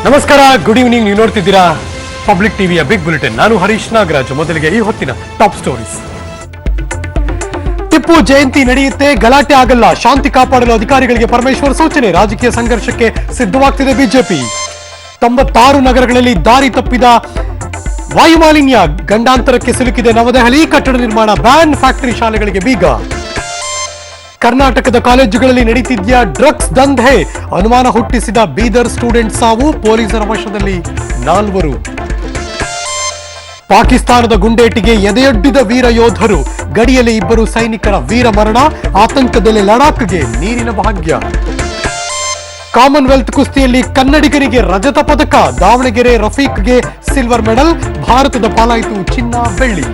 ನಮಸ್ಕಾರ, good evening. ನೀವು ನೋಡ್ತಿದ್ದೀರಾ ಪಬ್ಲಿಕ್ ಟಿವಿಯ ಬಿಗ್ ಬುಲೆಟಿನ್. ನಾನು ಹರೀಶ್ ನಾಗರಾಜ್. ಮೊದಲಿಗೆ ಈ ಹೊತ್ತಿನ ಟಾಪ್ ಸ್ಟೋರೀಸ್. ಟಿಪ್ಪು ಜಯಂತಿ ನಡೆಯುತ್ತೆ, ಗಲಾಟೆ ಆಗಲ್ಲ, ಶಾಂತಿ ಕಾಪಾಡಲು ಅಧಿಕಾರಿಗಳಿಗೆ ಪರಮೇಶ್ವರ್ ಸೂಚನೆ. ರಾಜಕೀಯ ಸಂಘರ್ಷಕ್ಕೆ ಸಿದ್ಧವಾಗ್ತಿದೆ ಬಿಜೆಪಿ. 96 ನಗರಗಳಲ್ಲಿ ದಾರಿ ತಪ್ಪಿದ ವಾಯುಮಾಲಿನ್ಯ, ಗಂಡಾಂತರಕ್ಕೆ ಸಿಲುಕಿದೆ ನವದೆಹಲಿ. ಕಟ್ಟಡ ನಿರ್ಮಾಣ ಬ್ಯಾನ್, ಫ್ಯಾಕ್ಟರಿ ಶಾಲೆಗಳಿಗೆ ಬೀಗ. ಕರ್ನಾಟಕದ ಕಾಲೇಜುಗಳಲ್ಲಿ ನಡೀತಿದ್ದ ಡ್ರಗ್ಸ್ ದಂಧೆ, ಅನುಮಾನ ಹುಟ್ಟಿಸಿದ ಬೀದರ್ ಸ್ಟೂಡೆಂಟ್ ಸಾವು, ಪೊಲೀಸರ ವಶದಲ್ಲಿ 4. ಪಾಕಿಸ್ತಾನದ ಗುಂಡೇಟಿಗೆ ಎದೆಯೊಡ್ಡಿದ ವೀರ ಯೋಧರು, ಗಡಿಯಲ್ಲಿ 2 ಸೈನಿಕರ ವೀರ ಮರಣ, ಆತಂಕದಲ್ಲಿ ಲಡಾಖ್ಗೆ ನೀರಿನ ಭಾಗ್ಯ. ಕಾಮನ್ವೆಲ್ತ್ ಕುಸ್ತಿಯಲ್ಲಿ ಕನ್ನಡಿಗರಿಗೆ ರಜತ ಪದಕ, ದಾವಣಗೆರೆ ರಫೀಕ್ಗೆ ಸಿಲ್ವರ್ ಮೆಡಲ್, ಭಾರತದ ಪಾಲಾಯಿತು ಚಿನ್ನ ಬೆಳ್ಳಿ.